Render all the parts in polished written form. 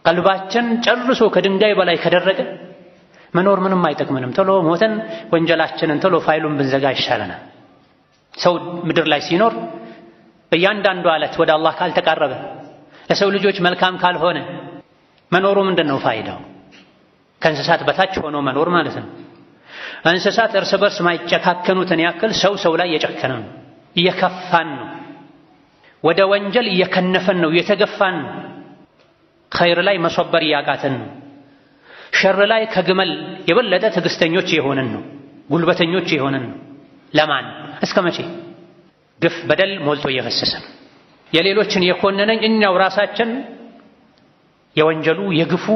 ቀልባችን ጨርሶ ከድንጋይ በላይ ከደረቀ መኖር ምንም አይጠቅምንም። ቶሎ ሞተን ወንጀላችንን ቶሎ ፋይሉን ብንዘጋ ይሻለናል። ሰው ምድር ላይ ሲኖር በእያንዳንዱ ዕለት ወደ አላህ ካልተቃረበ ለሰው ልጆች መልካም ካልሆነ መኖሩ ምንድነው ፋይዳው? ከእንስሳት በታች ሆኖ መኖር ማለት ነው። እንስሳት እርስ በርስ ማይጨካከኑትን ያክል ሰው ሰው ላይ እየጨከነ ነው፣ እየከፋን ነው፣ ወደ ወንጀል እየከነፈን ነው፣ እየተገፋን ነው። ኸይር ላይ መሶበር እያቃተን ነው። ሸር ላይ ከግመል የበለጠ ትዕግስተኞች የሆንን ነው፣ ጉልበተኞች የሆንን ነው። ለማን እስከ መቼ? ግፍ በደል ሞልቶ እየፈሰሰ ነው። የሌሎችን የኮነነኝ እኛው ራሳችን የወንጀሉ የግፉ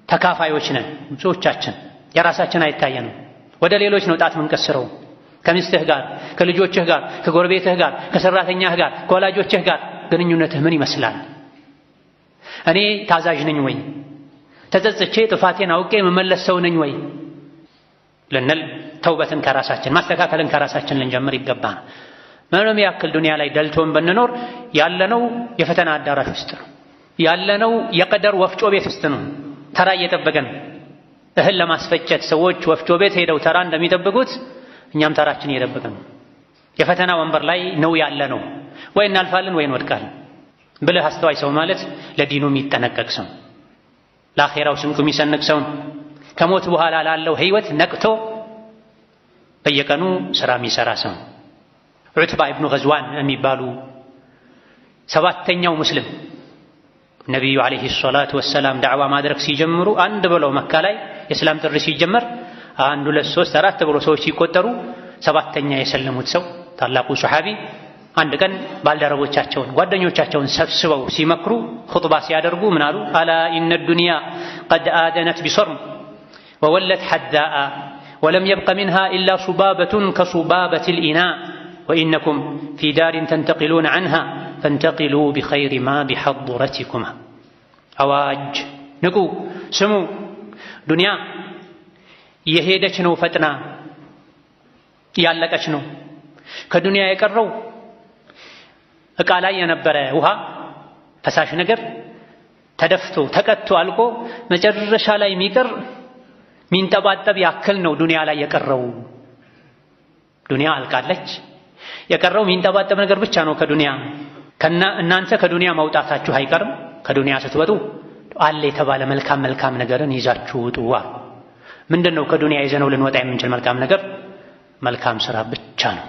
ተካፋዮች ነን። ብዙዎቻችን የራሳችን አይታየንም። ወደ ሌሎች ነው ጣት ምንቀስረው። ከሚስትህ ጋር፣ ከልጆችህ ጋር፣ ከጎረቤትህ ጋር፣ ከሰራተኛህ ጋር፣ ከወላጆችህ ጋር ግንኙነትህ ምን ይመስላል? እኔ ታዛዥ ነኝ ወይ? ተጸጽቼ ጥፋቴን አውቄ መመለስ ሰው ነኝ ወይ ልንል ተውበትን ከራሳችን ማስተካከልን ከራሳችን ልንጀምር ይገባል። ምንም ያክል ዱንያ ላይ ደልቶን ብንኖር ያለነው የፈተና አዳራሽ ውስጥ ነው። ያለነው የቀደር ወፍጮ ቤት ውስጥ ነው። ተራ እየጠበቀን እህል ለማስፈጨት ሰዎች ወፍጮ ቤት ሄደው ተራ እንደሚጠብቁት እኛም ተራችን እየጠበቅን ነው። የፈተና ወንበር ላይ ነው ያለነው። ወይ እናልፋለን ወይ እንወድቃለን። ብልህ አስተዋይ ሰው ማለት ለዲኑ የሚጠነቀቅ ሰው፣ ለአኼራው ስንቁ የሚሰንቅ ሰው፣ ከሞት በኋላ ላለው ህይወት ነቅቶ በየቀኑ ስራ የሚሰራ ሰው። ዑትባ ኢብኑ ገዝዋን የሚባሉ ሰባተኛው ሙስሊም ነቢዩ ዓለይሂ ሰላቱ ወሰላም ዳዕዋ ማድረግ ሲጀምሩ አንድ ብለው መካ ላይ የእስላም ጥሪ ሲጀመር 1 2 3 4 ብለው ሰዎች ሲቆጠሩ ሰባተኛ የሰለሙት ሰው ታላቁ ሱሐቢ አንድ ቀን ባልደረቦቻቸውን ጓደኞቻቸውን ሰብስበው ሲመክሩ ኹጥባ ሲያደርጉ ምን አሉ? አላ ኢነ ዱንያ ቀድ አደነት ቢሰርም ወወለት ሐዳአ ወለም የብቀ ሚንሃ ኢላ ሱባበቱን ከሱባበቲል ኢናእ ወኢነኩም ፊ ዳሪን ተንተቂሉነ ዐንሃ ፈንተቂሉ ቢኸይሪ ማ ቢሐضረቲኩማ። አዋጅ ንቁ፣ ስሙ። ዱንያ የሄደች ነው፣ ፈጥና ያለቀች ነው። ከዱንያ የቀረው ዕቃ ላይ የነበረ ውሃ ፈሳሽ ነገር ተደፍቶ ተቀጥቶ አልቆ መጨረሻ ላይ የሚቀር ሚንጠባጠብ ያክል ነው ዱንያ ላይ የቀረው። ዱንያ አልቃለች። የቀረው ሚንጠባጠብ ነገር ብቻ ነው ከዱንያ። እናንተ ከዱንያ መውጣታችሁ አይቀርም። ከዱንያ ስትወጡ አለ የተባለ መልካም ነገርን ይዛችሁ ውጡ። ምንድነው ከዱንያ ይዘነው ልንወጣ የምንችል መልካም ነገር? መልካም ስራ ብቻ ነው።